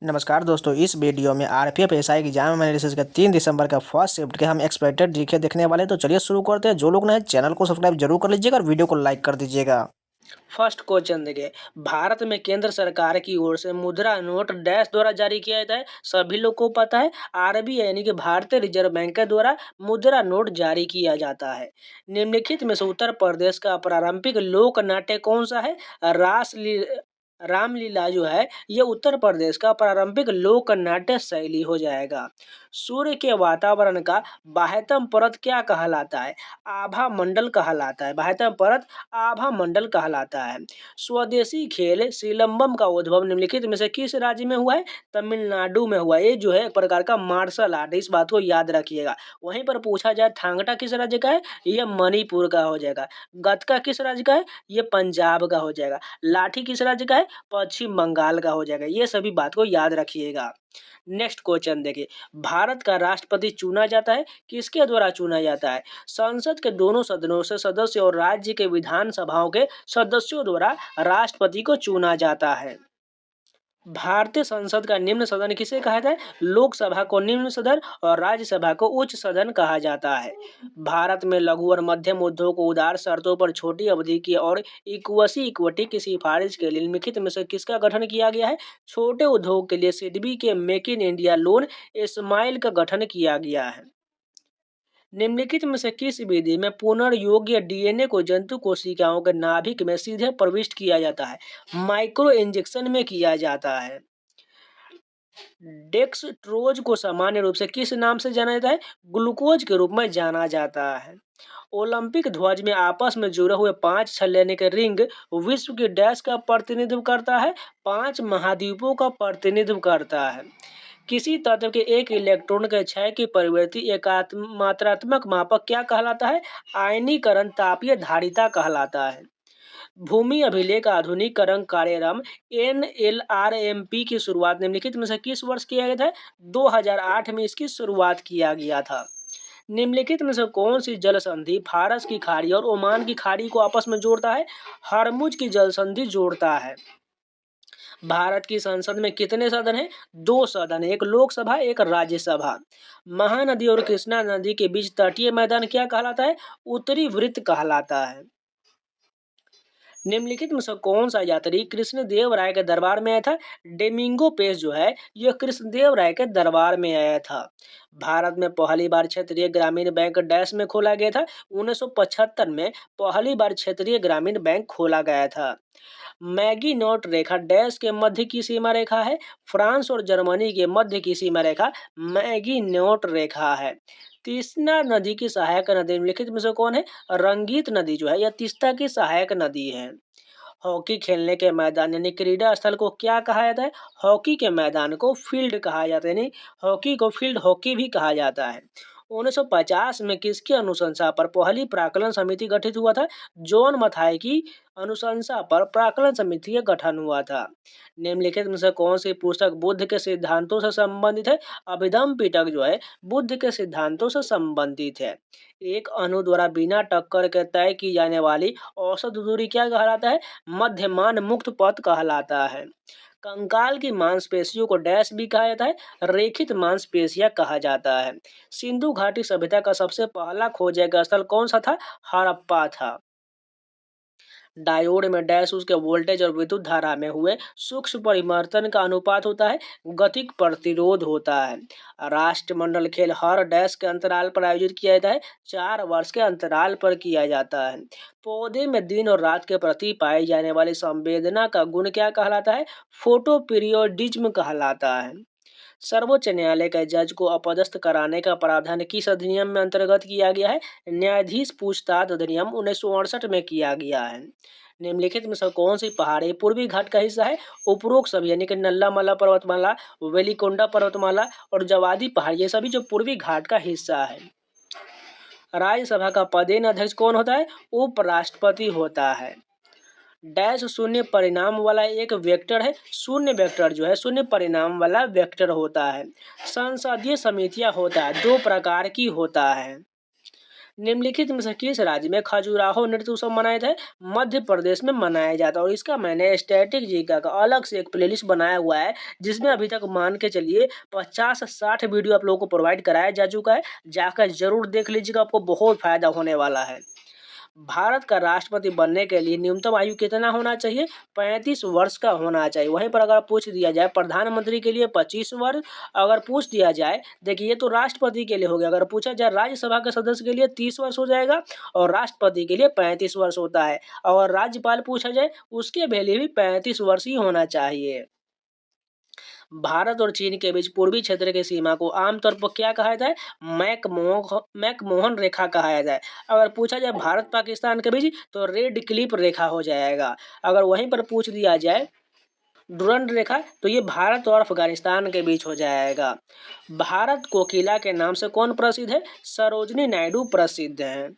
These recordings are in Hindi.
नमस्कार दोस्तों, इस वीडियो में आरपीएफ एसआई एग्जाम एनालिसिस का 3 दिसंबर का फर्स्ट शिफ्ट के हम एक्सपेक्टेड जीके देखने वाले हैं। तो चलिए शुरू करते हैं। जो लोग नए चैनल को सब्सक्राइब जरूर कर लीजिएगा और वीडियो को लाइक कर दीजिएगा। फर्स्ट क्वेश्चन देखिए, भारत में केंद्र सरकार की ओर से मुद्रा नोट डैश द्वारा जारी किया जाता है। सभी लोग को पता है, आरबीआई यानी कि भारतीय रिजर्व बैंक के द्वारा मुद्रा नोट जारी किया जाता है। निम्नलिखित में से उत्तर प्रदेश का प्रारंभिक लोक नाट्य कौन सा है? रास रामलीला जो है ये उत्तर प्रदेश का प्रारंभिक लोक नाट्य शैली हो जाएगा। सूर्य के वातावरण का बाह्यतम परत क्या कहलाता है? आभा मंडल कहलाता है। बाह्यतम परत आभा मंडल कहलाता है। स्वदेशी खेल सिलंबम का उद्भव निम्नलिखित में से किस राज्य में हुआ है? तमिलनाडु में हुआ। ये जो है एक प्रकार का मार्शल आर्ट, इस बात को याद रखिएगा। वहीं पर पूछा जाए थांगटा किस राज्य का है? ये मणिपुर का हो जाएगा। गतका किस राज्य का है? ये पंजाब का हो जाएगा। लाठी किस राज्य का है? पश्चिम बंगाल का हो जाएगा। ये सभी बात को याद रखिएगा। नेक्स्ट क्वेश्चन देखिए, भारत का राष्ट्रपति चुना जाता है, किसके द्वारा चुना जाता है? संसद के दोनों सदनों से सदस्य और राज्य के विधानसभाओं के सदस्यों द्वारा राष्ट्रपति को चुना जाता है। भारतीय संसद का निम्न सदन किसे कहा जाता है? लोकसभा को निम्न सदन और राज्यसभा को उच्च सदन कहा जाता है। भारत में लघु और मध्यम उद्योग को उदार शर्तों पर छोटी अवधि की और इक्विटी की सिफारिश के लिए निम्नलिखित में से किसका गठन किया गया है? छोटे उद्योग के लिए सिडबी के make in India loan smile का गठन किया गया है। निम्नलिखित में से किस विधि में पुनर्योग्य डीएनए को जंतु कोशिकाओं के नाभिक में सीधे प्रविष्ट किया जाता है? माइक्रो इंजेक्शन में किया जाता है। डेक्सट्रोज को सामान्य रूप से किस नाम से जाना जाता है? ग्लूकोज के रूप में जाना जाता है। ओलंपिक ध्वज में आपस में जुड़े हुए 5 छल्ले यानी कि रिंग विश्व की डैश का प्रतिनिधित्व करता है? 5 महाद्वीपों का प्रतिनिधित्व करता है। किसी तत्व के एक इलेक्ट्रॉन के क्षय की प्रवृत्ति मात्रात्मक मापक क्या कहलाता है? आयनीकरण तापीय धारिता कहलाता है। भूमि अभिलेख आधुनिकीकरण कार्यक्रम NLRMP की शुरुआत निम्नलिखित में से किस वर्ष किया गया था? 2008 में इसकी शुरुआत किया गया था। निम्नलिखित में से कौन सी जल संधि फारस की खाड़ी और ओमान की खाड़ी को आपस में जोड़ता है? हरमुज की जल संधि जोड़ता है। भारत की संसद में कितने सदन हैं? 2 सदन, एक लोकसभा एक राज्यसभा। महानदी और कृष्णा नदी के बीच तटीय मैदान क्या कहलाता है? उत्तरी वृत्त कहलाता है। निम्नलिखित में से कौन सा यात्री कृष्णदेव राय के दरबार में आया था? डेमिंगो पेस जो है यह कृष्णदेव राय के दरबार में आया था। भारत में पहली बार क्षेत्रीय ग्रामीण बैंक डैश में खोला गया था? 1975 में पहली बार क्षेत्रीय ग्रामीण बैंक खोला गया था। मैगी नोट रेखा डैश के मध्य की सीमा रेखा है? फ्रांस और जर्मनी के मध्य की सीमा रेखा मैगी नोट रेखा है। तीस्ता नदी की सहायक नदी निम्नलिखित में से कौन है? रंगीत नदी जो है यह तीस्ता की सहायक नदी है। हॉकी खेलने के मैदान यानी क्रीड़ा स्थल को क्या कहा जाता है? हॉकी के मैदान को फील्ड कहा जाता है, यानी हॉकी को फील्ड हॉकी भी कहा जाता है। 1950 में किसकी अनुशंसा पर पहली प्राक्कलन समिति गठित हुआ था? जॉन मथाई की अनुशंसा पर प्राक्कलन समिति का गठन हुआ था। निम्नलिखित में से कौन सी पुस्तक बुद्ध के सिद्धांतों से संबंधित है? अभिधम्म पिटक जो है बुद्ध के सिद्धांतों से संबंधित है। एक अणु द्वारा बिना टक्कर के तय की जाने वाली औसत दूरी क्या कहलाता है? मध्यमान मुक्त पथ कहलाता है। कंकाल की मांसपेशियों को डैश भी कहा जाता है? रेखित मांसपेशियां कहा जाता है। सिंधु घाटी सभ्यता का सबसे पहला खोजा गया स्थल कौन सा था? हड़प्पा था। डायोड में डैश उसके वोल्टेज और विद्युत धारा में हुए सूक्ष्म परिवर्तन का अनुपात होता है। गतिक प्रतिरोध होता है। राष्ट्रमंडल खेल हर डैश के अंतराल पर आयोजित किया जाता है? 4 वर्ष के अंतराल पर किया जाता है। पौधे में दिन और रात के प्रति पाई जाने वाली संवेदना का गुण क्या कहलाता है? फोटो पीरियोडिज्म कहलाता है। सर्वोच्च न्यायालय के जज को अपदस्थ कराने का प्रावधान किस अधिनियम में अंतर्गत किया गया है? न्यायाधीश पूछताछ अधिनियम 1968 में किया गया है। निम्नलिखित में से कौन सी पहाड़ी पूर्वी घाट का हिस्सा है? उपरोक्त सभी यानी कि नल्लामला पर्वतमाला, वेलिकोंडा पर्वतमाला और जवादी पहाड़, ये सभी जो पूर्वी घाट का हिस्सा है। राज्यसभा का पदेन अध्यक्ष कौन होता है? उपराष्ट्रपति होता है। डैश शून्य परिणाम वाला एक वेक्टर है? शून्य वेक्टर जो है शून्य परिणाम वाला वेक्टर होता है। संसदीय समितियां होता है 2 प्रकार की होता है। निम्नलिखित में से किस राज्य में खजुराहो नृत्य उत्सव मनाया जाता है? मध्य प्रदेश में मनाया जाता है। और इसका मैंने स्टैटिक जीके का अलग से एक प्लेलिस्ट बनाया हुआ है, जिसमें अभी तक मान के चलिए 50 से 60 वीडियो आप लोगों को प्रोवाइड कराया जा चुका है। जाकर जरूर देख लीजिएगा, आपको बहुत फायदा होने वाला है। भारत का राष्ट्रपति बनने के लिए न्यूनतम आयु कितना होना चाहिए? 35 वर्ष का होना चाहिए। वहीं पर अगर पूछ दिया जाए प्रधानमंत्री के लिए 25 वर्ष, अगर पूछ दिया जाए, देखिए ये तो राष्ट्रपति के लिए हो गया, अगर पूछा जाए राज्यसभा के सदस्य के लिए 30 वर्ष हो जाएगा और राष्ट्रपति के लिए 35 वर्ष होता है। और राज्यपाल पूछा जाए उसके लिए भी 35 वर्ष ही होना चाहिए। भारत और चीन के बीच पूर्वी क्षेत्र की सीमा को आमतौर पर क्या कहा जाता है? मैकमोहन रेखा कहा जाता है। अगर पूछा जाए भारत पाकिस्तान के बीच तो रेड क्लिफ रेखा हो जाएगा। अगर वहीं पर पूछ दिया जाए डुरंड रेखा तो ये भारत और अफगानिस्तान के बीच हो जाएगा। भारत कोकिला के नाम से कौन प्रसिद्ध है? सरोजनी नायडू प्रसिद्ध है।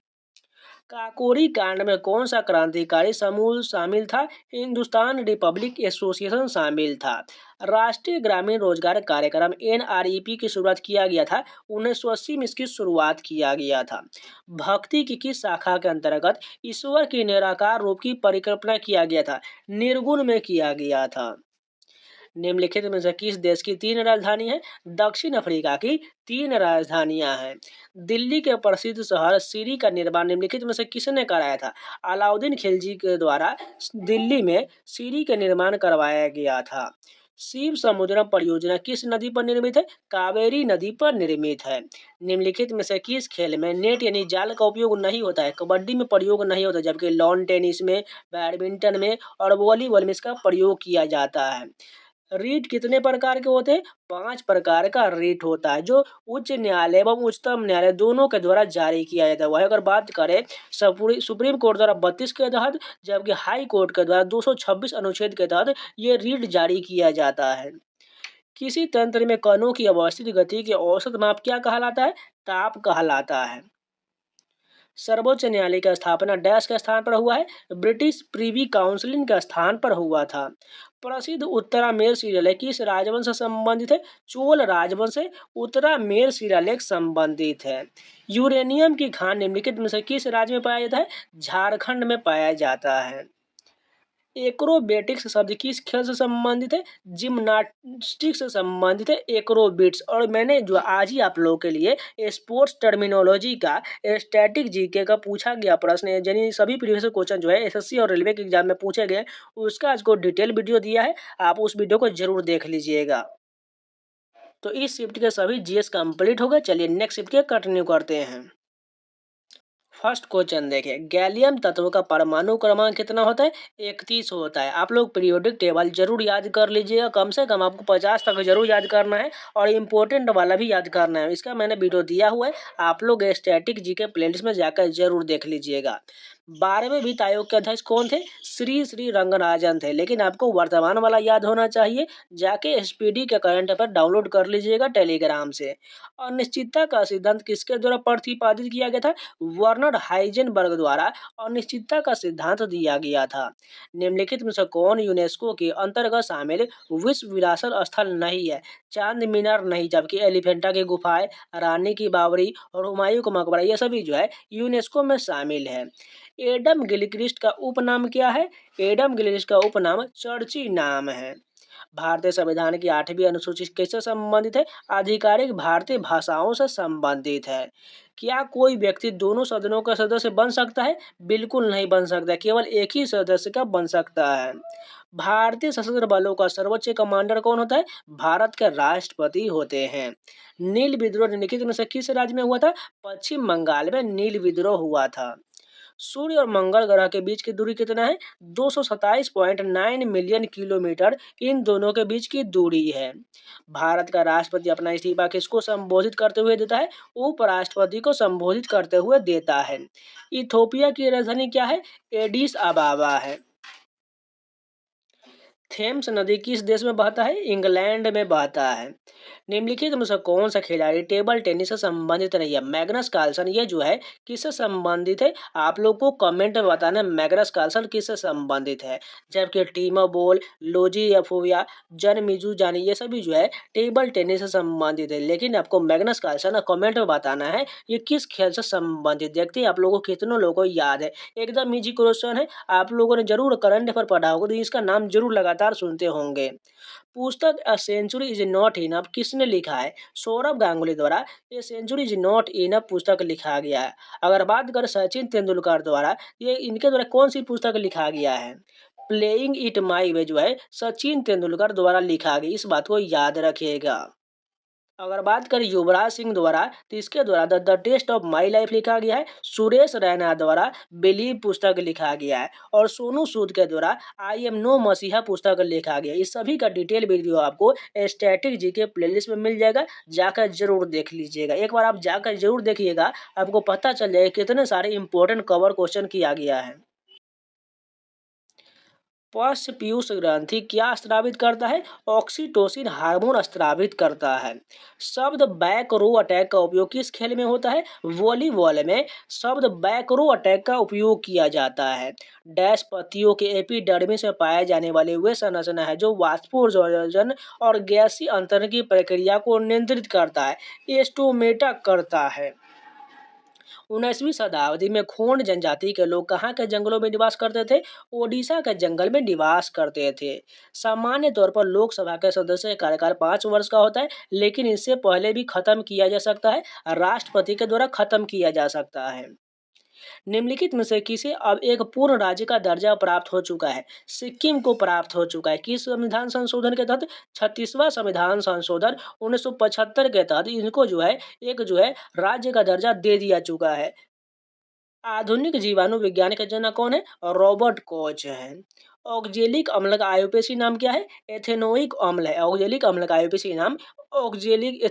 काकोरी कांड में कौन सा क्रांतिकारी समूह शामिल था? हिंदुस्तान रिपब्लिक एसोसिएशन शामिल था। राष्ट्रीय ग्रामीण रोजगार कार्यक्रम NREP की शुरुआत किया गया था 1980 में, इसकी शुरुआत किया गया था। भक्ति की किस शाखा के अंतर्गत ईश्वर की निराकार रूप की परिकल्पना किया गया था? निर्गुण में किया गया था। निम्नलिखित में से किस देश की 3 राजधानी है? दक्षिण अफ्रीका की 3 राजधानियां हैं। दिल्ली के प्रसिद्ध शहर सीरी का निर्माण निम्नलिखित में से किसने कराया था? अलाउद्दीन खिलजी के द्वारा दिल्ली में सीरी का निर्माण करवाया गया था। शिव समुद्रम परियोजना किस नदी पर निर्मित है? कावेरी नदी पर निर्मित है। निम्नलिखित में से किस खेल में नेट यानी जाल का उपयोग नहीं होता है? कबड्डी में प्रयोग नहीं होता, जबकि लॉन टेनिस में, बैडमिंटन में और वॉलीबॉल में इसका प्रयोग किया जाता है। रीट कितने प्रकार के होते हैं? 5 प्रकार का रीट होता है, जो उच्च न्यायालय एवं उच्चतम न्यायालय दोनों के द्वारा जारी किया जाता है। वही अगर बात करें सुप्रीम कोर्ट द्वारा 32 के तहत, जबकि हाई कोर्ट के द्वारा 226 अनुच्छेद के तहत ये रीट जारी किया जाता है। किसी तंत्र में कणों की अवस्थित गति के औसत माप क्या कहलाता है? ताप कहलाता है। सर्वोच्च न्यायालय का स्थापना डैश के स्थान पर हुआ है? ब्रिटिश प्रीवी काउंसिल के स्थान पर हुआ था। प्रसिद्ध उत्तरामेर शिलालेख किस राजवंश से संबंधित है? चोल राजवंश से उत्तरामेर शिलालेख संबंधित है। यूरेनियम की खान निम्नलिखित में से किस राज्य में पाया जाता है? झारखंड में पाया जाता है। एक्रोबेटिक्स शब्द किस खेल से संबंधित है? जिम्नास्टिक्स से संबंधित है एक्रोबिट्स। और मैंने जो आज ही आप लोगों के लिए स्पोर्ट्स टर्मिनोलॉजी का स्टैटिक जीके का पूछा गया प्रश्न है, यानी सभी प्रीवियस क्वेश्चन जो है एसएससी और रेलवे के एग्जाम में पूछे गए, उसका आज को डिटेल वीडियो दिया है, आप उस वीडियो को जरूर देख लीजिएगा। तो इस शिफ्ट के सभी जीएस कंप्लीट हो गए। चलिए नेक्स्ट शिफ्ट के कंटिन्यू करते हैं। फर्स्ट क्वेश्चन देखिए, गैलियम तत्व का परमाणु क्रमांक कितना होता है? 31 होता है। आप लोग पीरियोडिक टेबल जरूर याद कर लीजिएगा, कम से कम आपको 50 तक जरूर याद करना है और इम्पोर्टेंट वाला भी याद करना है। इसका मैंने वीडियो दिया हुआ है, आप लोग स्टैटिक जीके प्लेलिस्ट में जाकर जरूर देख लीजिएगा। 12वें वित्त आयोग के अध्यक्ष कौन थे? श्री श्री रंगराजन थे। लेकिन आपको वर्तमान वाला याद होना चाहिए, जाके SPD के करंट अफेयर डाउनलोड कर लीजिएगा टेलीग्राम से। अनिश्चितता का सिद्धांत किसके द्वारा प्रतिपादित किया गया था? वर्नर हाइजेनबर्ग द्वारा अनिश्चितता का सिद्धांत दिया गया था। निम्नलिखित में से कौन यूनेस्को के अंतर्गत शामिल विश्व विरासत स्थल नहीं है? चांद मीनार नहीं, जबकि एलिफेंटा की गुफाएं, रानी की बावड़ी और हुमायूं का मकबरा ये सभी जो है यूनेस्को में शामिल है। एडम गिलक्रिस्ट का उपनाम क्या है? एडम गिलक्रिस्ट का उपनाम चर्ची नाम है। भारतीय संविधान की 8वीं अनुसूची किससे संबंधित है? आधिकारिक भारतीय भाषाओं से संबंधित है। क्या कोई व्यक्ति दोनों सदनों का सदस्य बन सकता है? बिल्कुल नहीं बन सकता, केवल एक ही सदस्य का बन सकता है। भारतीय सशस्त्र बलों का सर्वोच्च कमांडर कौन होता है? भारत के राष्ट्रपति होते हैं। नील विद्रोह निम्नलिखित में से किस राज्य में हुआ था? पश्चिम बंगाल में नील विद्रोह हुआ था। सूर्य और मंगल ग्रह के बीच की दूरी कितना है? 227.9 मिलियन किलोमीटर इन दोनों के बीच की दूरी है। भारत का राष्ट्रपति अपना इस्तीफा किसको संबोधित करते हुए देता है? उपराष्ट्रपति को संबोधित करते हुए देता है। इथोपिया की राजधानी क्या है? एडिस अबाबा है। थेम्स नदी किस देश में बहता है? इंग्लैंड में बहता है। निम्नलिखित में से कौन सा खिलाड़ी टेबल टेनिस से संबंधित नहीं है? Magnus Carlsen. ये जो है किससे संबंधित है? आप लोग को कमेंट में बताना है मैग्नस कार्लसन किससे संबंधित है। जबकि टीमो बोल, लोजी एफोविया, जन मिजू जानी, ये सभी जो है टेबल टेनिस से संबंधित है। लेकिन आपको मैग्नस कार्लसन कमेंट में बताना है ये किस खेल से संबंधित। देखते हैं आप लोगों को कितनों लोगों को याद है। एकदम इजी क्वेश्चन है, आप लोगों ने जरूर करंट अफेयर पढ़ा होगा तो इसका नाम जरूर लगातार सुनते होंगे। पुस्तक a century is not enough किसने लिखा है? सौरभ गांगुली द्वारा ये सेंचुरी इज नॉट इनफ पुस्तक लिखा गया है। अगर बात करें सचिन तेंदुलकर द्वारा, ये इनके द्वारा कौन सी पुस्तक लिखा गया है? प्लेइंग इट माई वे जो है सचिन तेंदुलकर द्वारा लिखा गया, इस बात को याद रखिएगा। अगर बात करें युवराज सिंह द्वारा तो इसके द्वारा the test of my life लिखा गया है। सुरेश रैना द्वारा बिलीव पुस्तक लिखा गया है। और सोनू सूद के द्वारा आई एम नो मसीहा पुस्तक लिखा गया है। इस सभी का डिटेल वीडियो आपको स्टैटिक जी के प्लेलिस्ट में मिल जाएगा, जाकर जरूर देख लीजिएगा। एक बार आप जाकर जरूर देखिएगा, आपको पता चल जाएगा कितने सारे इंपॉर्टेंट कवर क्वेश्चन किया गया है। पश्च पीयूष ग्रंथि क्या स्रावित करता है? ऑक्सीटोसिन हार्मोन स्रावित करता है। शब्द बैक रो अटैक का उपयोग किस खेल में होता है? वॉलीबॉल में शब्द बैक रो अटैक का उपयोग किया जाता है। डैश पत्तियों के एपिडर्मिस में पाए जाने वाले वे संरचना है जो वाष्पोत्सर्जन और गैसीय अंतरण की प्रक्रिया को नियंत्रित करता है, एस्टोमेटा करता है। 19वीं शताब्दी में खोंड जनजाति के लोग कहाँ के जंगलों में निवास करते थे? ओडिशा के जंगल में निवास करते थे। सामान्य तौर पर लोकसभा के सदस्य का कार्यकाल 5 वर्ष का होता है, लेकिन इससे पहले भी खत्म किया जा सकता है, राष्ट्रपति के द्वारा खत्म किया जा सकता है। निम्नलिखित में से किसे अब एक पूर्ण राज्य का दर्जा प्राप्त हो चुका है? सिक्किम को प्राप्त हो चुका है। किस संविधान संशोधन के तहत? 36वां संविधान संशोधन 1975 के तहत इनको जो है एक जो है राज्य का दर्जा दे दिया चुका है। आधुनिक जीवाणु विज्ञान के जनक कौन है? रॉबर्ट कोच है। ऑक्जेलिक अम्ल का आईयूपीएसी नाम क्या है? एथेनोइक अम्ल है। ऑक्जेलिक अम्ल का आईयूपीएसी नाम ऑक्जेलिक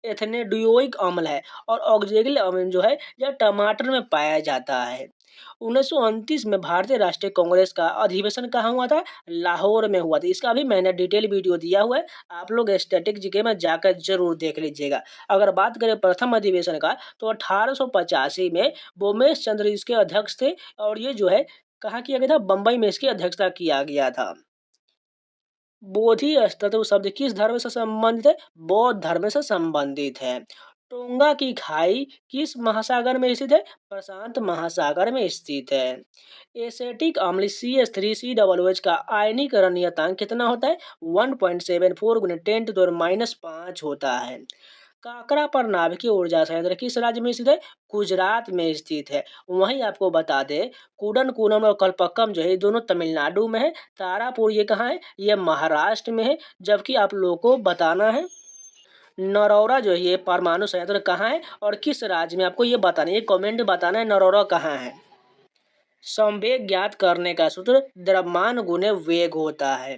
एथेनेडियोइक अम्ल है। और ऑक्जेलिक अम्ल जो है यह टमाटर में पाया जाता है। 1929 में भारतीय राष्ट्रीय कांग्रेस का अधिवेशन कहाँ हुआ था? लाहौर में हुआ था। इसका भी मैंने डिटेल वीडियो दिया हुआ है, आप लोग स्टैटिक जीके में जाकर जरूर देख लीजिएगा। अगर बात करें प्रथम अधिवेशन का तो 1885 में बोमेश चंद्र इसके अध्यक्ष थे। और ये जो है कहाँ किया गया था? बम्बई में इसकी अध्यक्षता किया गया था। बोधि तत्व शब्द किस धर्म से संबंधित है? बौद्ध धर्म से संबंधित है। टोंगा की खाई किस महासागर में स्थित है? प्रशांत महासागर में स्थित है। एसेटिक अम्ल CH3COOH का आयनीकरण नियतांक कितना होता है? 1.74 × 10⁻⁻5 होता है। काकरा पर नाभिकीय ऊर्जा संयंत्र किस राज्य में स्थित है? गुजरात में स्थित है। वहीं आपको बता दें कूडनकुलम और कलपक्कम जो है ये दोनों तमिलनाडु में है। तारापुर ये कहाँ है? ये महाराष्ट्र में है। जबकि आप लोगों को बताना है नरौरा जो है ये परमाणु संयंत्र कहाँ है और किस राज्य में, आपको ये बताना है, ये कमेंट बताना है नरौरा कहाँ है। संवेग ज्ञात करने का सूत्र द्रव्यमान गुने वेग होता है।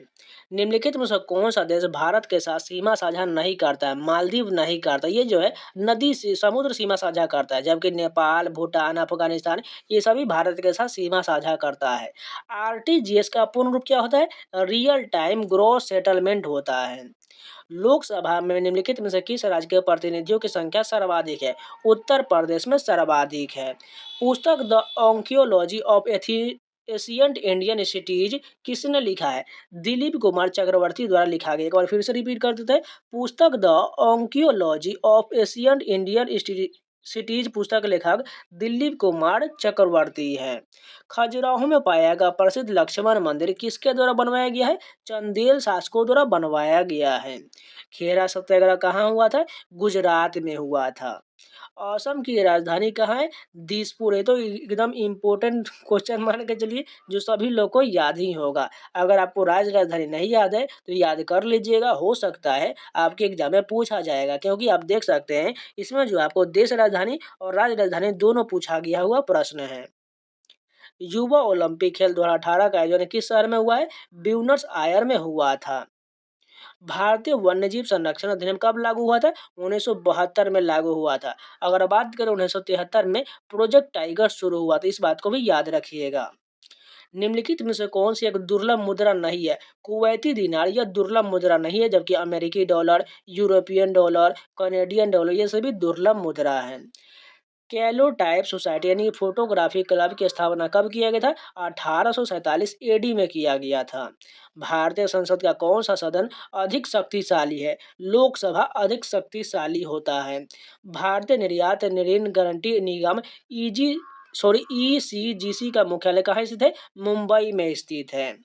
निम्नलिखित में से कौन सा देश भारत के साथ सीमा साझा नहीं करता है? मालदीव नहीं करता, ये जो है नदी से समुद्र सीमा साझा करता है। जबकि नेपाल, भूटान, अफगानिस्तान ये सभी भारत के साथ सीमा साझा करता है। RTGS का पूर्ण रूप क्या होता है? रियल टाइम ग्रॉस सेटलमेंट होता है। लोकसभा में निम्नलिखित में से किस राज्य के प्रतिनिधियों की संख्या सर्वाधिक है? उत्तर प्रदेश में सर्वाधिक है। पुस्तक the archaeology of ancient Indian cities किसने लिखा है? दिलीप कुमार चक्रवर्ती द्वारा लिखा गया। एक बार फिर से रिपीट कर देते हैं, पुस्तक the archaeology of ancient Indian cities पुस्तक लेखक दिलीप कुमार चक्रवर्ती है। खजुराहो में पाया गया प्रसिद्ध लक्ष्मण मंदिर किसके द्वारा बनवाया गया है? चंदेल शासकों द्वारा बनवाया गया है। खेरा सत्याग्रह कहाँ हुआ था? गुजरात में हुआ था। असम की राजधानी कहाँ है? दिसपुर। ये तो एकदम इम्पोर्टेंट क्वेश्चन मान के चलिए जो सभी लोग को याद ही होगा। अगर आपको राजधानी नहीं याद है तो याद कर लीजिएगा, हो सकता है आपके एग्जाम में पूछा जाएगा। क्योंकि आप देख सकते हैं इसमें जो आपको देश राजधानी और राज्य राजधानी दोनों पूछा गया हुआ प्रश्न है। युवा ओलंपिक खेल 2018 का आयोजन किस शहर में हुआ है? ब्यूनस आयर में हुआ था। भारतीय वन्यजीव संरक्षण अधिनियम कब लागू हुआ था? 1972 में लागू हुआ था। अगर बात करें 1973 में प्रोजेक्ट टाइगर शुरू हुआ था, इस बात को भी याद रखिएगा। निम्नलिखित में से कौन सी एक दुर्लभ मुद्रा नहीं है? कुवैती दिनार यह दुर्लभ मुद्रा नहीं है, जबकि अमेरिकी dollar, European dollar, Canadian dollar ये सभी दुर्लभ मुद्रा है। कैलोटाइप सोसाइटी यानी फोटोग्राफी क्लब की स्थापना कब किया गया था? 1847 एडी में किया गया था। भारतीय संसद का कौन सा सदन अधिक शक्तिशाली है? लोकसभा अधिक शक्तिशाली होता है। भारतीय निर्यात ऋण गारंटी निगम ईसीजीसी का मुख्यालय कहाँ स्थित है? मुंबई में स्थित है।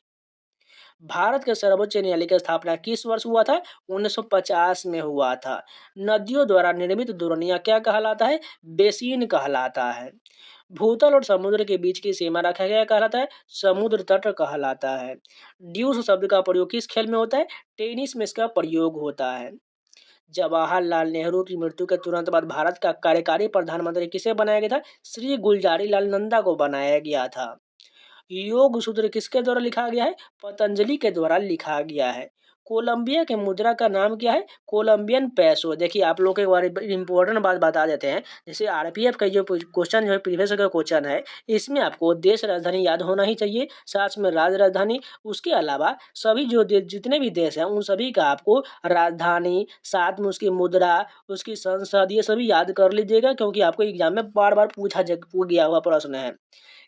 भारत के सर्वोच्च न्यायालय की स्थापना किस वर्ष हुआ था? 1950 में हुआ था। नदियों द्वारा निर्मित दुर्निया क्या कहलाता है? बेसिन कहलाता है। भूतल और समुद्र के बीच की सीमा रेखा क्या कहलाता है? समुद्र तट कहलाता है। ड्यूस शब्द का प्रयोग किस खेल में होता है? टेनिस में इसका प्रयोग होता है। जवाहरलाल नेहरू की मृत्यु के तुरंत बाद भारत का कार्यकारी प्रधानमंत्री किसे बनाया गया था? श्री गुलजारी लाल नंदा को बनाया गया था। योग सूत्र किसके द्वारा लिखा गया है? पतंजलि के द्वारा लिखा गया है। कोलंबिया के मुद्रा का नाम क्या है? कोलंबियन पैसो। देखिए आप लोग एक बार इंपॉर्टेंट बात बता देते हैं। जैसे आरपीएफ का जो क्वेश्चन जो है प्रीवियस का क्वेश्चन है, इसमें आपको देश राजधानी याद होना ही चाहिए, साथ में राज्य राजधानी। उसके अलावा सभी जो जितने भी देश हैं उन सभी का आपको राजधानी, साथ में उसकी मुद्रा, उसकी संसद, ये सभी याद कर लीजिएगा, क्योंकि आपको एग्जाम में बार बार पूछा गया हुआ प्रश्न है।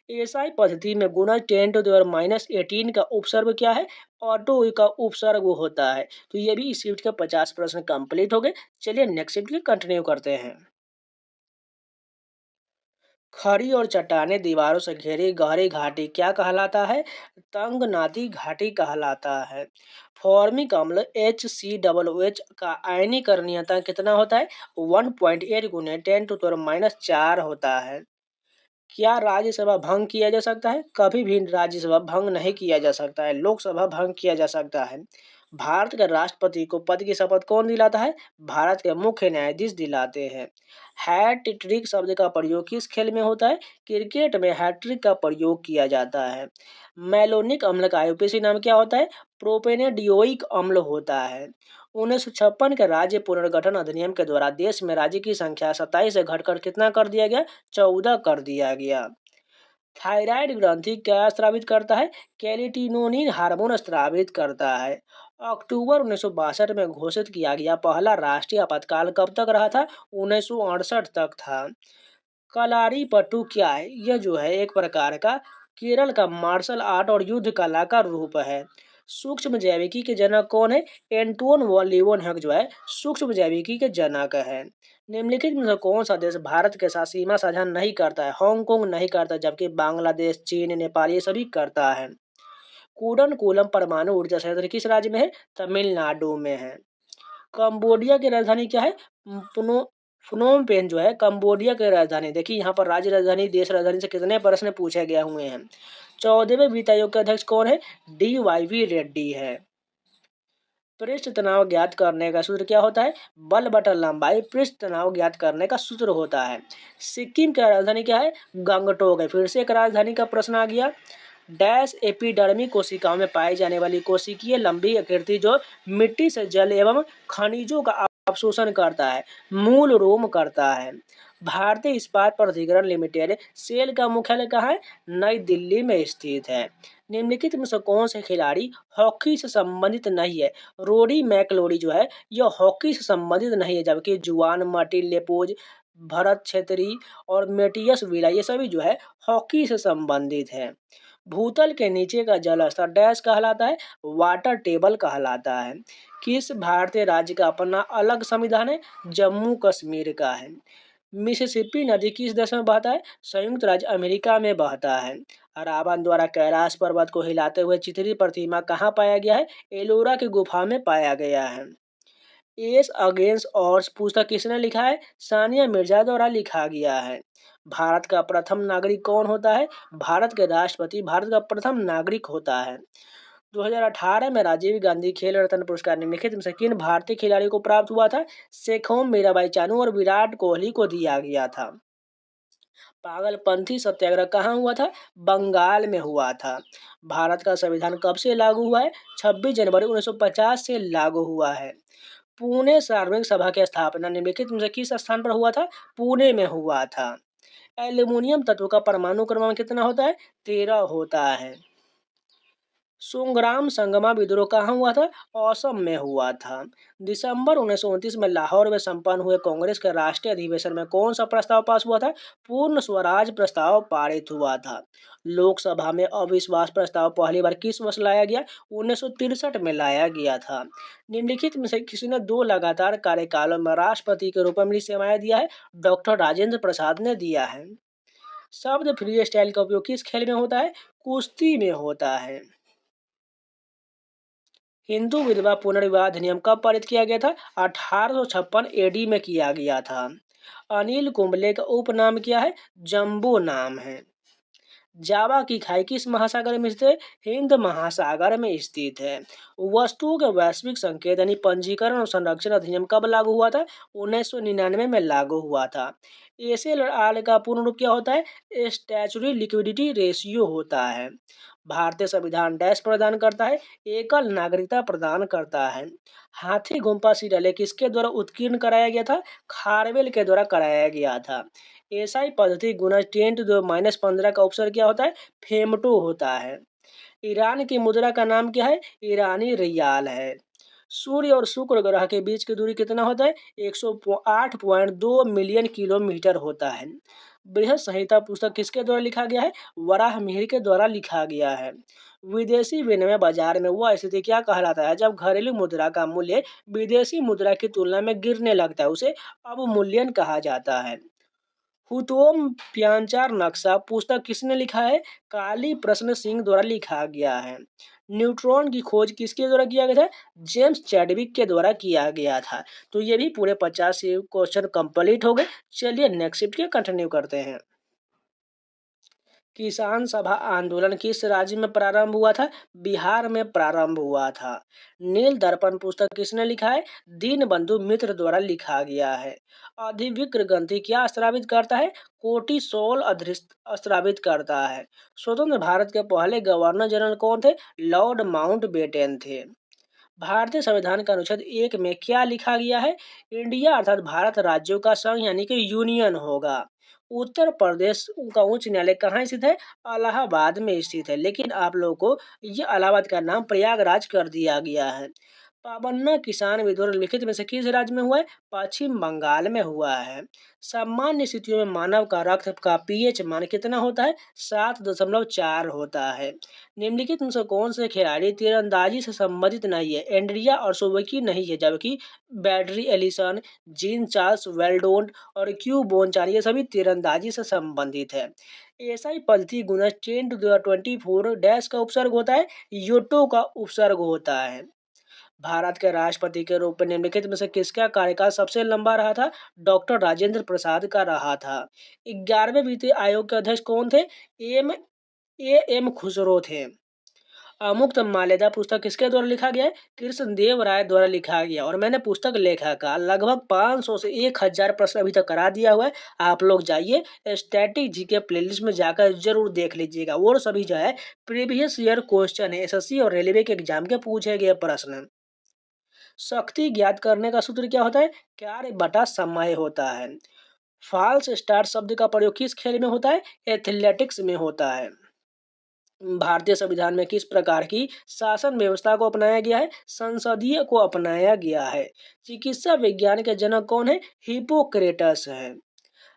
एसआई पद्धति में गुणज 10⁻18 का उपसर्ग क्या है? ऑटो का उपसर्ग होता है। तो ये भी इस शिफ्ट के 50 प्रश्न कंप्लीट हो गए। चलिए नेक्स्ट शिफ्ट की कंटिन्यू करते हैं। खड़ी और चट्टाने दीवारों से घिरी गहरी घाटी क्या कहलाता है? तंगनाती घाटी कहलाता है। फॉर्मिक अम्ल HCOOH का आयनीकरणीयता कितना होता है? 1.8 गुने 10⁻⁻4 होता है। क्या राज्यसभा भंग किया जा सकता है? कभी भी राज्यसभा भंग नहीं किया जा सकता है। लोकसभा भंग किया जा सकता है। भारत के राष्ट्रपति को पद की शपथ कौन दिलाता है? भारत के मुख्य न्यायाधीश दिलाते हैं। हैट्रिक शब्द का प्रयोग किस खेल में होता है? क्रिकेट में हैट्रिक का प्रयोग किया जाता है। मैलोनिक अम्ल का आईयूपीएसी नाम क्या होता है? प्रोपेनेडियोइक अम्ल होता है। 1956 के राज्य पुनर्गठन अधिनियम के द्वारा देश में राज्य की संख्या 27 से घटकर कितना कर दिया गया? 14 कर दिया गया। थायराइड ग्रंथि क्या स्रावित करता है? कैलिटिनोनिन हार्मोन स्रावित करता है। अक्टूबर 1962 में घोषित किया गया पहला राष्ट्रीय आपातकाल कब तक रहा था? 1968 तक था। कलारीपट्टू क्या है? यह जो है एक प्रकार का केरल का मार्शल आर्ट और युद्ध कला का रूप है। सूक्ष्म जैविकी के जनक कौन है? एंटोन व लियोनहक जो है सूक्ष्म जैविकी के जनक है। निम्नलिखित में से कौन सा देश भारत के साथ सीमा साझा नहीं करता है? हांगकांग नहीं करता, जबकि बांग्लादेश, चीन, नेपाल ये सभी करता है। कूडनकुलम परमाणु ऊर्जा संयंत्र किस राज्य में है? तमिलनाडु में है। कंबोडिया की राजधानी क्या है? पुनो प्नोम पेन जो है कंबोडिया की राजधानी। देखिए यहाँ पर राज्य राजधानी, देश राजधानी से कितने प्रश्न पूछे गए हुए हैं। 14वें वित्त आयोग के अध्यक्ष कौन है? DYV रेड्डी है। पृष्ठ तनाव ज्ञात करने का सूत्र क्या होता है? बल बटा लंबाई पृष्ठ तनाव ज्ञात करने का सूत्र होता है। सिक्किम की राजधानी क्या है? गंगटोक है। फिर से एक राजधानी का प्रश्न आ गया। डैश एपिडर्मी कोशिकाओं में पाई जाने वाली कोशिकीय लंबी आकृति जो मिट्टी से जल एवं खनिजों का अवशोषण करता है, मूल रोम करता है। भारतीय इस्पात प्राधिकरण लिमिटेड सेल का मुख्यालय कहाँ है? नई दिल्ली में स्थित है। निम्नलिखित में से कौन से खिलाड़ी हॉकी से संबंधित नहीं है? रोडी मैकलोरी जो है यह हॉकी से संबंधित नहीं है, जबकि जुआन मार्टिन लेपोज, भरत छेत्री और मेटियस विला ये सभी जो है हॉकी से संबंधित है। भूतल के नीचे का जल स्तर डैश कहलाता है? वाटर टेबल कहलाता है। किस भारतीय राज्य का अपना अलग संविधान है? जम्मू कश्मीर का है। मिसिसिपी नदी किस देश में बहता है? संयुक्त राज्य अमेरिका में बहता है। रावण द्वारा कैलाश पर्वत को हिलाते हुए चित्रित प्रतिमा कहाँ पाया गया है? एलोरा की गुफा में पाया गया है। एस अगेंस्ट ऑड्स पुस्तक किसने लिखा है? सानिया मिर्जा द्वारा लिखा गया है। भारत का प्रथम नागरिक कौन होता है? भारत के राष्ट्रपति भारत का प्रथम नागरिक होता है। 2018 में राजीव गांधी खेल रत्न पुरस्कार निम्नलिखित में से किन भारतीय खिलाड़ियों को प्राप्त हुआ था? शेखोम, मीराबाई चानू और विराट कोहली को दिया गया था। पागलपंथी सत्याग्रह कहाँ हुआ था? बंगाल में हुआ था। भारत का संविधान कब से लागू हुआ है? 26 जनवरी 1950 से लागू हुआ है। पुणे सार्वजनिक सभा की स्थापना निम्नलिखित में से किस स्थान पर हुआ था? पुणे में हुआ था। एल्यूमिनियम तत्व का परमाणु क्रमांक कितना होता है? 13 होता है। संग्राम संगमा विद्रोह कहाँ हुआ था? असम में हुआ था। दिसंबर 1929 में लाहौर में संपन्न हुए कांग्रेस के राष्ट्रीय अधिवेशन में कौन सा प्रस्ताव पास हुआ था? पूर्ण स्वराज प्रस्ताव पारित हुआ था। लोकसभा में अविश्वास प्रस्ताव पहली बार किस वर्ष लाया गया? 1963 में लाया गया था। निम्नलिखित में से किसी ने 2 लगातार कार्यकालों में राष्ट्रपति के रूप में अपनी सेवाएं दिया है? डॉक्टर राजेंद्र प्रसाद ने दिया है। शब्द फ्री स्टाइल का उपयोग किस खेल में होता है? कुश्ती में होता है। हिंदू विधवा पुनर्विवाह अधिनियम कब पारित किया गया था? 1856 एडी में किया गया था। अनिल कुंबले का उपनाम क्या है? जंबो नाम है। जावा की खाई किस महासागर में स्थित है? हिंद महासागर में स्थित है। वस्तुओं के वैश्विक संकेत यानी पंजीकरण और संरक्षण अधिनियम कब लागू हुआ था? 1999 में लागू हुआ था। एसएलआर का पूर्ण रूप क्या होता है? स्टैच्यूटरी लिक्विडिटी रेशियो होता है। भारतीय संविधान डैश प्रदान करता है? एकल नागरिकता प्रदान करता है। हाथी गुम्फा शिलालेख किसके द्वारा उत्कीर्ण कराया गया था? खारवेल के द्वारा कराया गया था। एसआई पद्धति गुना 10⁻15 का उपसर्ग क्या होता है? फेमटो होता है। ईरान की मुद्रा का नाम क्या है? ईरानी रियाल है। सूर्य और शुक्र ग्रह के बीच की दूरी कितना होता है? 108.2 मिलियन किलोमीटर होता है। बृहद संहिता पुस्तक किसके द्वारा लिखा गया है? वराह मिहिर के द्वारा लिखा गया है। विदेशी विनिमय बाजार में वह स्थिति क्या कहलाता है जब घरेलू मुद्रा का मूल्य विदेशी मुद्रा की तुलना में गिरने लगता है? उसे अवमूल्यन कहा जाता है। हुतोम प्यांचार नक्शा पुस्तक किसने लिखा है? काली प्रश्न सिंह द्वारा लिखा गया है। न्यूट्रॉन की खोज किसके द्वारा किया गया था? जेम्स चैडविक के द्वारा किया गया था। तो ये भी पूरे 50 क्वेश्चन कंप्लीट हो गए। चलिए नेक्स्ट शिफ्ट के कंटिन्यू करते हैं। किसान सभा आंदोलन किस राज्य में प्रारंभ हुआ था? बिहार में प्रारंभ हुआ था। नील दर्पण पुस्तक किसने लिखा है? दीनबंधु मित्र द्वारा लिखा गया है। अधिविक्र ग्रंथि क्या स्रावित करता है? कोर्टिसोल स्रावित करता है। स्वतंत्र भारत के पहले गवर्नर जनरल कौन थे? लॉर्ड माउंटबेटन थे। भारतीय संविधान का अनुच्छेद 1 में क्या लिखा गया है? इंडिया अर्थात भारत राज्यों का संघ यानी कि यूनियन होगा। उत्तर प्रदेश का उच्च न्यायालय कहाँ स्थित है? इलाहाबाद में स्थित है, लेकिन आप लोगों को ये इलाहाबाद का नाम प्रयागराज कर दिया गया है। पाबन्ना किसान विद्रोह लिखित में से किस राज्य में हुआ है? पश्चिम बंगाल में हुआ है। सामान्य स्थितियों में मानव का रक्त का पीएच मान कितना होता है? 7.4 होता है। निम्नलिखित में से कौन से खिलाड़ी तीरंदाजी से संबंधित नहीं है? एंड्रिया और सोबकी नहीं है, जबकि बैटरी एलिसन, जीन चार्ल्स वेल्डोंट और क्यू बोनचान ये सभी तीरंदाजी से संबंधित है। एसआई पद्धति गुना 10⁻24 डैश का उपसर्ग होता है? योटो का उपसर्ग होता है। भारत के राष्ट्रपति के रूप में निम्नलिखित में से किसका कार्यकाल सबसे लंबा रहा था? डॉक्टर राजेंद्र प्रसाद का रहा था। 11वें वित्तीय आयोग के अध्यक्ष कौन थे? एम खुसरो थे। अमुक्त माल्यदा पुस्तक किसके द्वारा लिखा गया है? कृष्णदेव राय द्वारा लिखा गया। और मैंने पुस्तक लेखा का लगभग 500 से 1000 प्रश्न अभी तक करा दिया हुआ है। आप लोग जाइए स्टैटिक जीके प्लेलिस्ट में जाकर जरूर देख लीजिएगा। और सभी जो है प्रीवियस ईयर क्वेश्चन है, एसएससी और रेलवे के एग्जाम के पूछे गए प्रश्न। शक्ति ज्ञात करने का सूत्र क्या होता है? कार्य बटा समय होता है। फॉल्स स्टार्ट शब्द का प्रयोग किस खेल में होता है? एथलेटिक्स में होता है। भारतीय संविधान में किस प्रकार की शासन व्यवस्था को अपनाया गया है? संसदीय को अपनाया गया है। चिकित्सा विज्ञान के जनक कौन है? हिपोक्रेटस है।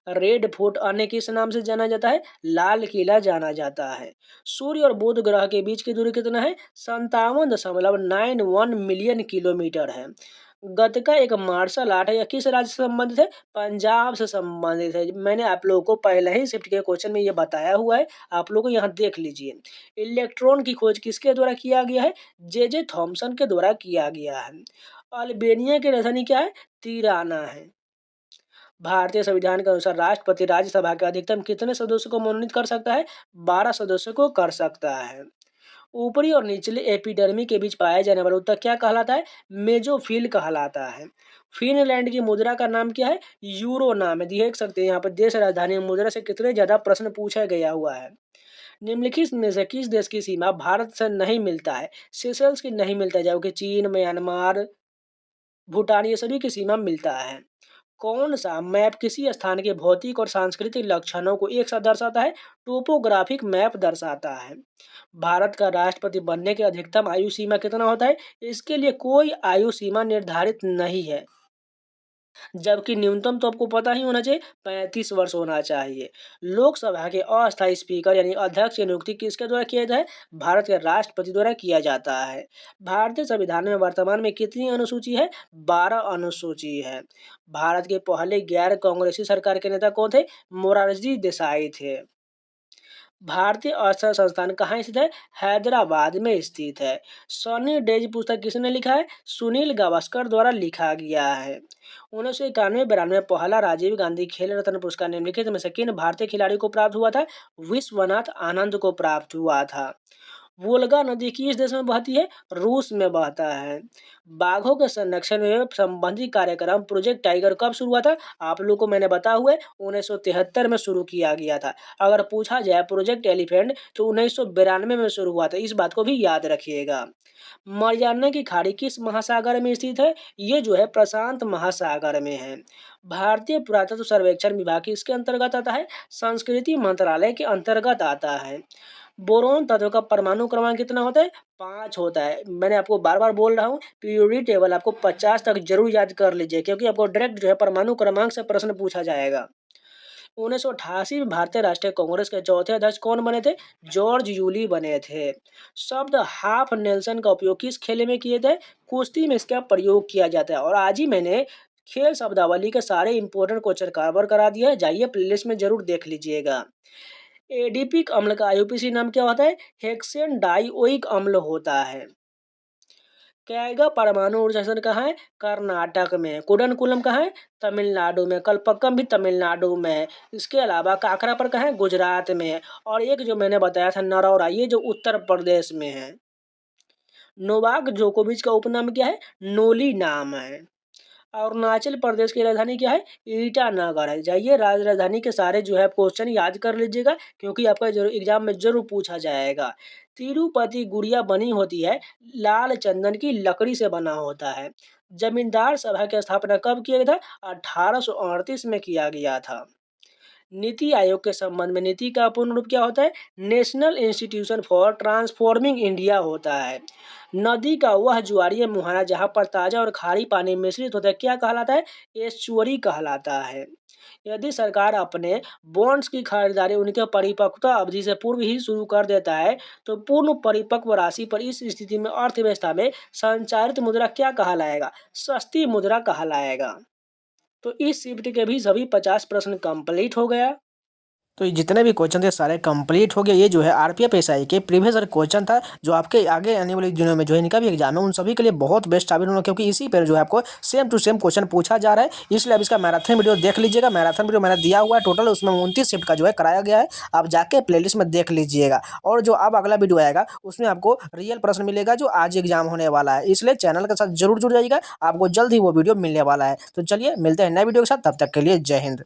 रेड फोर्ट अन्य किस नाम से जाना जाता है? लाल किला जाना जाता है। सूर्य और बुध ग्रह के बीच की दूरी कितना है? 57.91 मिलियन किलोमीटर है। गतका एक मार्शल आर्ट है। यह किस राज्य से संबंधित है? पंजाब से संबंधित है। मैंने आप लोगों को पहले ही शिफ्ट के क्वेश्चन में ये बताया हुआ है, आप लोगों को यहाँ देख लीजिए। इलेक्ट्रॉन की खोज किसके द्वारा किया गया है? जे थॉमसन के द्वारा किया गया है। अल्बेनिया की राजधानी क्या है? तिराना है। भारतीय संविधान के अनुसार राष्ट्रपति राज्यसभा के अधिकतम कितने सदस्यों को मनोनीत कर सकता है? 12 सदस्यों को कर सकता है। ऊपरी और निचले एपिडर्मी के बीच पाया जाने वाला ऊतक क्या कहलाता है? मेजोफिल कहलाता है। फिनलैंड की मुद्रा का नाम क्या है? यूरो नाम है। देख सकते हैं यहाँ पर देश राजधानी मुद्रा से कितने ज्यादा प्रश्न पूछा गया हुआ है। निम्नलिखित में से किस देश की सीमा भारत से नहीं मिलता है? सेशल्स की नहीं मिलता है, जबकि चीन, म्यांमार, भूटान ये सभी की सीमा मिलता है। कौन सा मैप किसी स्थान के भौतिक और सांस्कृतिक लक्षणों को एक साथ दर्शाता है? टोपोग्राफिक मैप दर्शाता है। भारत का राष्ट्रपति बनने की अधिकतम आयु सीमा कितना होता है? इसके लिए कोई आयु सीमा निर्धारित नहीं है, जबकि न्यूनतम तो आपको पता ही होना चाहिए, 35 वर्ष होना चाहिए। लोकसभा के अस्थायी स्पीकर यानी अध्यक्ष की नियुक्ति किसके द्वारा किया जाता है? भारत के राष्ट्रपति द्वारा किया जाता है। भारतीय संविधान में वर्तमान में कितनी अनुसूची है? 12 अनुसूची है। भारत के पहले गैर कांग्रेसी सरकार के नेता कौन थे? मोरारजी देसाई थे। भारतीय अर्थशास्त्र संस्थान कहाँ स्थित है? हैदराबाद में स्थित है। सनी डेज पुस्तक किसने लिखा है? सुनील गावस्कर द्वारा लिखा गया है। 1991-92 में पहला राजीव गांधी खेल रत्न पुरस्कार निम्नलिखित में से किन भारतीय खिलाड़ी को प्राप्त हुआ था? विश्वनाथ आनंद को प्राप्त हुआ था। वोल्गा नदी किस देश में बहती है? रूस में बहता है। बाघों के संरक्षण में संबंधित कार्यक्रम प्रोजेक्ट टाइगर कब शुरू हुआ था? आप लोगों को मैंने बताया हुआ है, 1973 में शुरू किया गया था। अगर पूछा जाए प्रोजेक्ट एलिफेंट तो 1992 में शुरू हुआ था, इस बात को भी याद रखिएगा। mariana की खाड़ी किस महासागर में स्थित है? ये जो है प्रशांत महासागर में है। भारतीय पुरातत्व सर्वेक्षण विभाग किसके अंतर्गत आता है? संस्कृति मंत्रालय के अंतर्गत आता है। बोरोन तत्व का परमाणु क्रमांक कितना होता है? 5 होता है। मैंने आपको बार बार बोल रहा हूँ, पीरियोडिक टेबल आपको 50 तक जरूर याद कर लीजिए, क्योंकि आपको डायरेक्ट जो है परमाणु क्रमांक से प्रश्न पूछा जाएगा। 1988 में भारतीय राष्ट्रीय कांग्रेस के चौथे अध्यक्ष कौन बने थे? जॉर्ज यूली बने थे। शब्द हाफ नेल्सन का उपयोग किस खेल में किए थे? कुश्ती में इसका प्रयोग किया जाता है। और आज ही मैंने खेल शब्दावली के सारे इंपॉर्टेंट क्वेश्चन कवर करा दिया है, जाइए प्लेलिस्ट में जरूर देख लीजिएगा। एडीपिक अम्ल का आईयूपीएसी नाम क्या होता है? हेक्सेन डाइओइक अम्ल होता है। कैगा परमाणु ऊर्जा संयंत्र कहाँ है? कर्नाटक में। कुडनकुलम कहाँ है? तमिलनाडु में। कलपक्कम भी तमिलनाडु में है। इसके अलावा काकरापर कहाँ है? गुजरात में है। और एक जो मैंने बताया था नरौरा, ये जो उत्तर प्रदेश में है। नोवाक जोकोविच का उपनाम क्या है? नोली नाम है। अरुणाचल प्रदेश की राजधानी क्या है? ईटानगर है। जाइए राजधानी के सारे जो है क्वेश्चन याद कर लीजिएगा, क्योंकि आपका जरूर एग्जाम में जरूर पूछा जाएगा। तिरुपति गुड़िया बनी होती है लाल चंदन की लकड़ी से बना होता है। जमींदार सभा की स्थापना कब किया गया था? 1838 में किया गया था। नीति आयोग के संबंध में नीति का पूर्ण रूप क्या होता है? National institution for transforming India होता है। नदी का वह ज्वारीय मुहाना जहां पर ताजा और खारी पानी मिश्रित होता है क्या कहलाता है? एस्चुअरी कहलाता है। यदि सरकार अपने बॉन्ड्स की खरीदारी उनके परिपक्वता अवधि से पूर्व ही शुरू कर देता है तो पूर्ण परिपक्व राशि पर इस स्थिति में अर्थव्यवस्था में संचारित मुद्रा क्या कहलाएगा? सस्ती मुद्रा कहलाएगा। तो इस शिफ्ट के भी सभी 50 प्रश्न कंप्लीट हो गया। तो ये जितने भी क्वेश्चन थे सारे कंप्लीट हो गए। ये जो है आरपीएफ एसआई के प्रीवियस क्वेश्चन था, जो आपके आगे आने वाले दिनों में जो है इनका भी एग्जाम है उन सभी के लिए बहुत बेस्ट साबित होगा, क्योंकि इसी पर जो है आपको सेम टू सेम क्वेश्चन पूछा जा रहा है। इसलिए आप इसका मैराथन वीडियो देख लीजिएगा। मैराथन वीडियो मैंने दिया हुआ है, टोटल उसमें 29 शिफ्ट का जो है कराया गया है। आप जाके प्लेलिस्ट में देख लीजिएगा। और जो अब अगला वीडियो आएगा उसमें आपको रियल प्रश्न मिलेगा जो आज एग्जाम होने वाला है, इसलिए चैनल के साथ जरूर जुड़ जाइएगा। आपको जल्द ही वो वीडियो मिलने वाला है। तो चलिए मिलते हैं नए वीडियो के साथ, तब तक के लिए जय हिंद।